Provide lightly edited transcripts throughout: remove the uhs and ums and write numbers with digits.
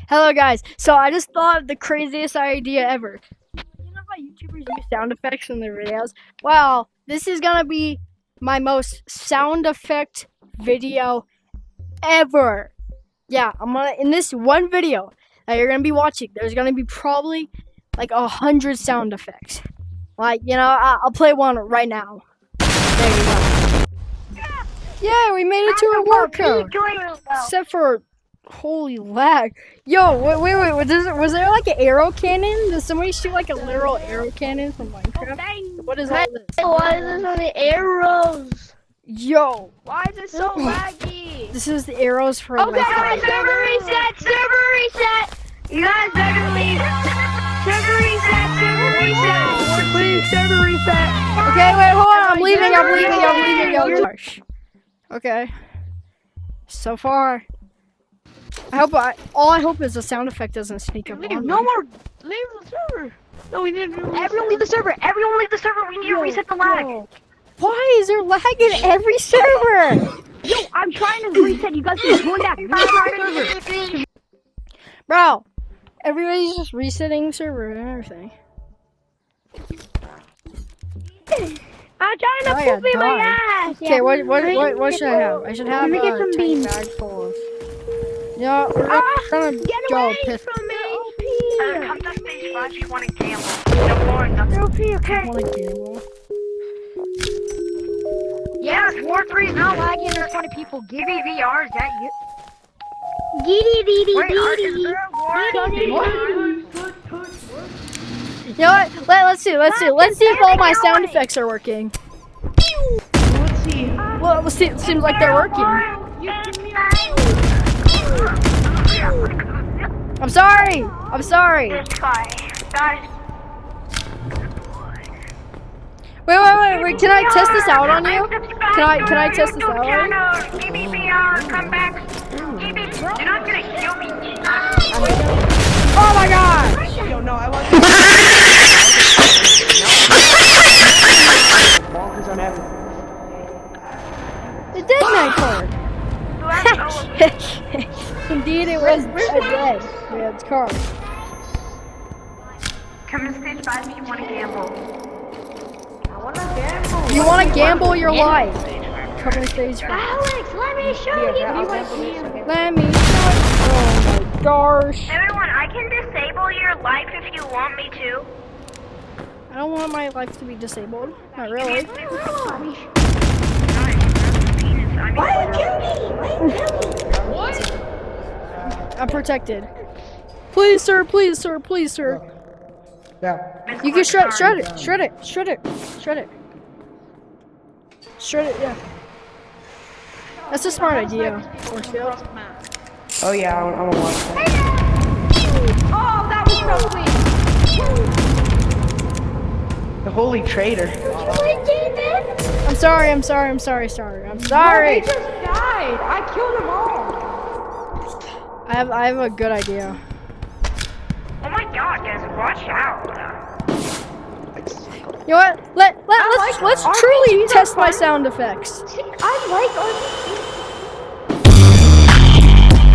Hello guys, so I just thought of the craziest idea ever. You know how YouTubers use sound effects in their videos? Well, this is gonna be my most sound effect video ever. Yeah, in this one video that you're gonna be watching, there's gonna be probably like 100 sound effects. Like, I'll play one right now. There you go. Yeah, we made it to a war code. Except for holy lag. Yo, wait. Was there like an arrow cannon? Did somebody shoot like a literal arrow cannon from Minecraft? What is all this? Why is this on the arrows? Yo. Why is it so laggy? This is the arrows for Okay, server reset! Server reset! You guys better leave! Server reset! Server reset! Please, server reset! Okay, wait, hold on. I'm leaving. Gosh. Okay. So far, all I hope is the sound effect doesn't sneak up on me. No more! Leave the server! No, we didn't. Everyone leave the server! Everyone leave the server! We need to reset the lag! Why is there lag in every server? Yo, I'm trying to reset. You guys keep going back. Server. Bro, everybody's just resetting the server and everything. I'm trying to poop in my ass. Okay, what should I have? I should have a tiny bag full of. Yeah, we're gonna go piss. From me. Come to stage 5 if you want to gamble. No more, nothing. I wanna gamble. Yeah, War 3 is not lagging. There's 20 people. Gibby VR, is that you? Wait, is there a war? You know what? Let's see. Let's see if all my sound effects are working. Let's see. Well, it seems like they're working. I'm sorry. It's fine. Guys. Wait. Can I test this out on you? Can I test this out on you? Gibby VR, come back. Gibby, you're not gonna kill me. Oh my god! Yo, no, I want bonkers on everything. It did make her. Indeed, it was a dead man's car. Come to stage 5 if you want to gamble. You want to gamble your life? Come to stage 5. Alex, let me show you. Let me show you. Oh my gosh. Everyone, I can disable your life if you want me to. I don't want my life to be disabled. Not really. I'm protected. Please, sir. Yeah. You can shred it, yeah. That's a smart idea, Forcefield. Oh yeah, I'm gonna watch that. Oh, that was so sweet. The holy traitor. I'm sorry. No, they just died. I killed them all. I have a good idea. Oh my god, guys, watch out. You know what? Let's truly test my sound effects.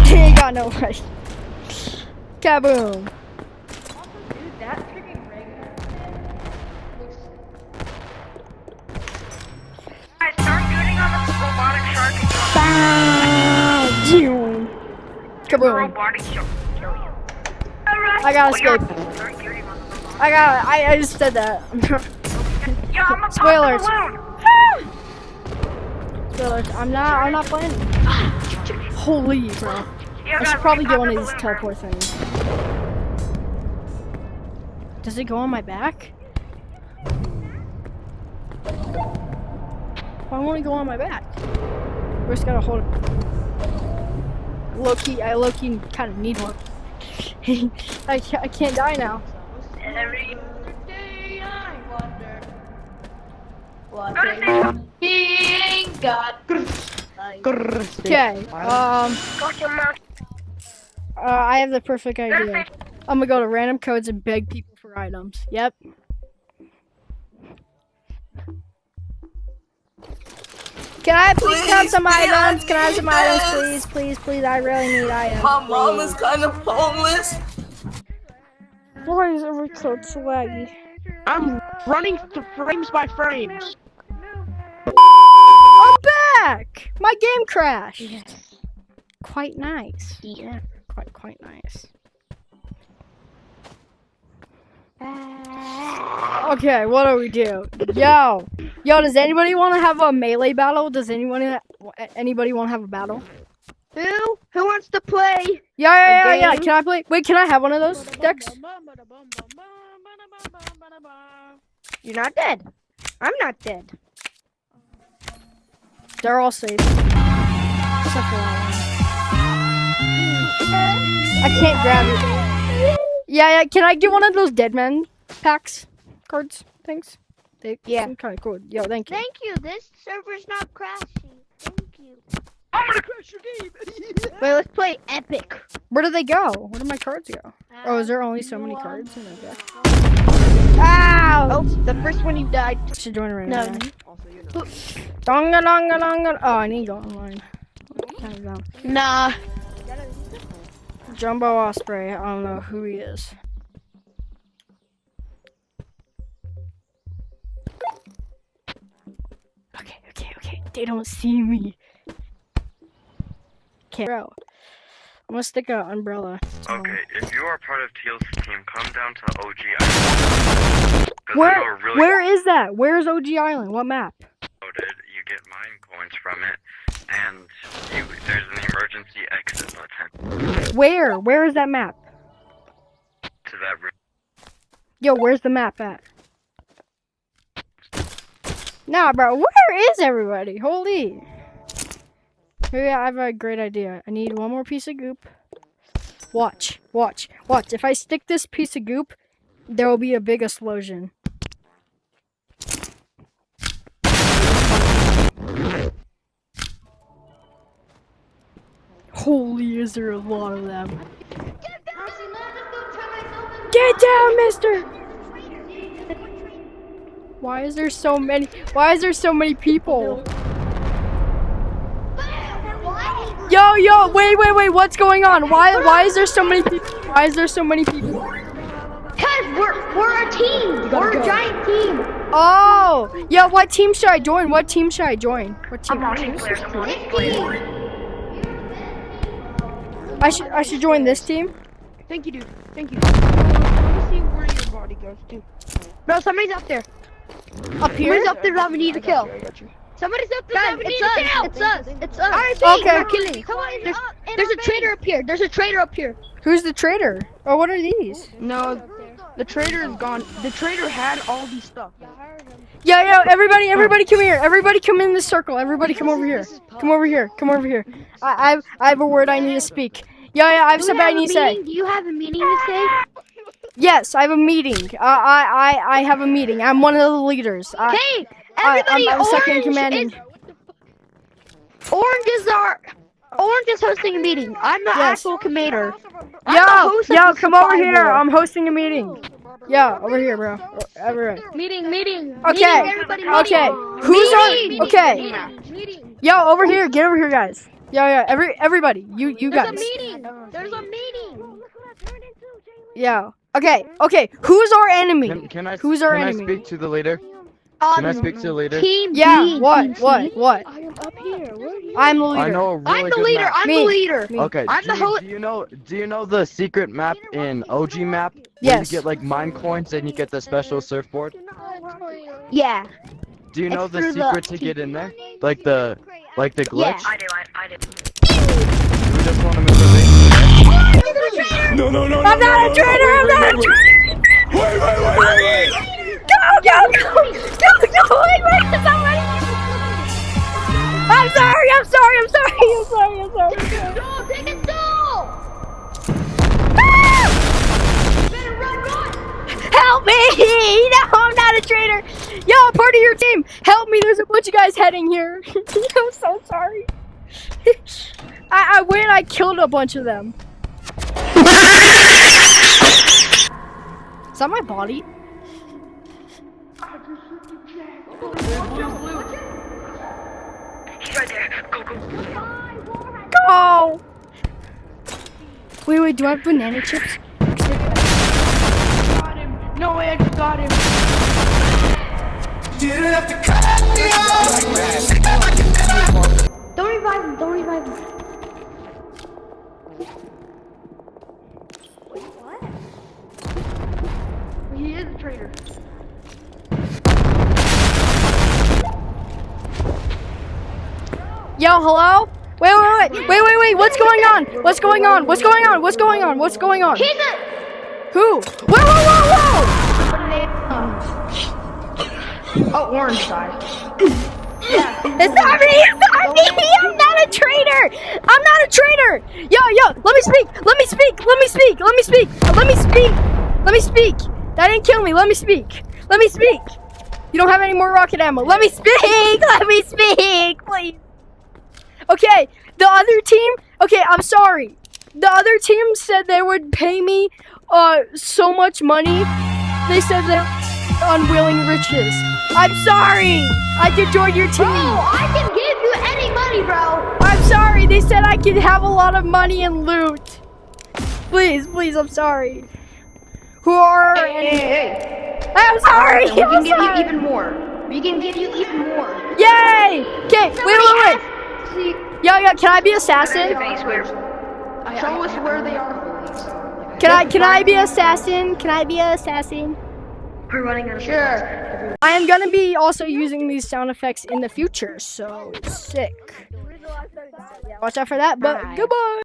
He got no right. Kaboom. Dude, that freaking regular. Guys, start shooting on the robotic shark. Boom. Kaboom. Robotic shark kill you. I gotta escape. I just said that. Yeah, I'm a Spoilers. balloon. Spoilers. I'm not playing. Holy bro. Yeah, I should probably get one of these teleport things. Does it go on my back? I want to go on my back. We just gotta hold it. I low-key kind of need one. I can't die now. Every Day I wonder what Go to stage he ain't got. Okay. Got your mouth. I have the perfect idea. I'm gonna go to random codes and beg people for items. Yep. Can I please have some items? Can I have some items, please? Please, please. I really need items. My mom is kind of homeless. Why is every code so laggy? I'm running frames by frames. I'm back! My game crashed. Yes. Quite nice. Yeah. Quite nice. Okay, what do we do? Yo, does anybody want to have a melee battle? Does anybody want to have a battle? Who wants to play? Yeah. Can I play? Wait, can I have one of those decks? You're not dead. I'm not dead. They're all safe. Except for that one. I can't grab it. Yeah, can I get one of those dead men packs? Cards? Things? They seem kind of cool. Yo, thank you. Thank you. This server's not crashing. Thank you. I'm gonna crash your game. Wait, let's play Epic. Where do they go? Where do my cards go? Oh, is there only so many cards in the deck? Ow! Oh, the first one you died. I should join right No. now. Donga. Oh, I need to go online. Nah. Jumbo Osprey. I don't know who he is. Okay. They don't see me. Okay, bro. I'm gonna stick an umbrella. Okay, if you are part of Teal's team, come down to OG Island. 'Cause we are really Where is that? Where's OG Island? What map? loaded. You get mine coins from it, and there's an emergency exit button Where? Where is that map? to that room. Yo, where's the map at? Nah, bro. Where is everybody? Holy. Maybe I have a great idea. I need one more piece of goop. Watch. If I stick this piece of goop, there will be a big explosion. Holy, is there a lot of them? Get down, mister! Why is there so many people? Yo, wait, what's going on? Why is there so many people? Because we're a team. We're a giant team. Oh, yeah, what team should I join? What team? This team. I should join this team? Thank you, dude. Thank you. Let me see where your body goes to. Bro, somebody's up there. Up here? Somebody's up there that we need to kill. I got you. Somebody's up there that we need to kill. It's us. Alright, Okay. we're killing. There's a traitor up here. Who's the traitor? Oh, what are these? No, the trader is gone. The trader had all these stuff. Yeah, everybody come here. Everybody come in this circle. Everybody come over here. Come over here. I have a word I need to speak. Yeah, I have something I need to say. Do you have a meeting to say? Yes, I have a meeting. I have a meeting. I'm one of the leaders. Hey, everybody, I'm second in commanding. Orange is hosting a meeting. I'm the actual commander. Yo, come over here. I'm hosting a meeting. Yeah, over here, bro. Everyone. Meeting. Okay. Everybody, Okay. Who's on? Okay. Yo, over here. Get over here, guys. Yeah. Everybody. You guys. There's a meeting. Yeah. Okay. Who's our enemy? Who's our Can enemy? I speak to the leader? Can I speak to the leader? Team Yeah. B. What? Team C. What? I am up here. Where are you? I'm the I leader. know a really I'm the good leader. map. I'm Me. the leader. Okay. I'm the host. Do you know the secret map in OG map? Where Yes. you get like mine coins and you get the special surfboard. Yeah. Do you know It's the through the secret to get in there? Like the glitch? Yeah. I do. We just want to move the base. I'm not a traitor. Wait. Go. Wait. I'm sorry. Stall, take a stall. Help me! No, I'm not a traitor. Yo, I'm part of your team. Help me. There's a bunch of guys heading here. I'm so sorry. I win. I killed a bunch of them. Is that my body? Go! Wait, do I have banana chips? Got him. No way, I just got him. Don't revive him, don't revive him. He is a traitor. Yo, hello? Wait, what's going on? What's going on? What's going on? What's going on? What's going on? He's a... Who? Whoa! Oh, orange guy. It's not me! I'm not a traitor! I'm not a traitor! Yo, let me speak! That didn't kill me, let me speak! You don't have any more rocket ammo. Let me speak, please! Okay, the other team, I'm sorry. The other team said they would pay me so much money. They said they're unwilling riches. I'm sorry. I could join your team. Bro, I can give you any money, bro. I'm sorry. They said I could have a lot of money and loot. Please, I'm sorry. Who are Hey. I'm sorry. We can I'm give you sorry. even more. We can give you even more. Yay! Okay, wait. Yo, can I be assassin? Show us where they are. Can I be assassin? We're running out of Sure. I am gonna be also using these sound effects in the future, so sick. Watch out for that, but goodbye.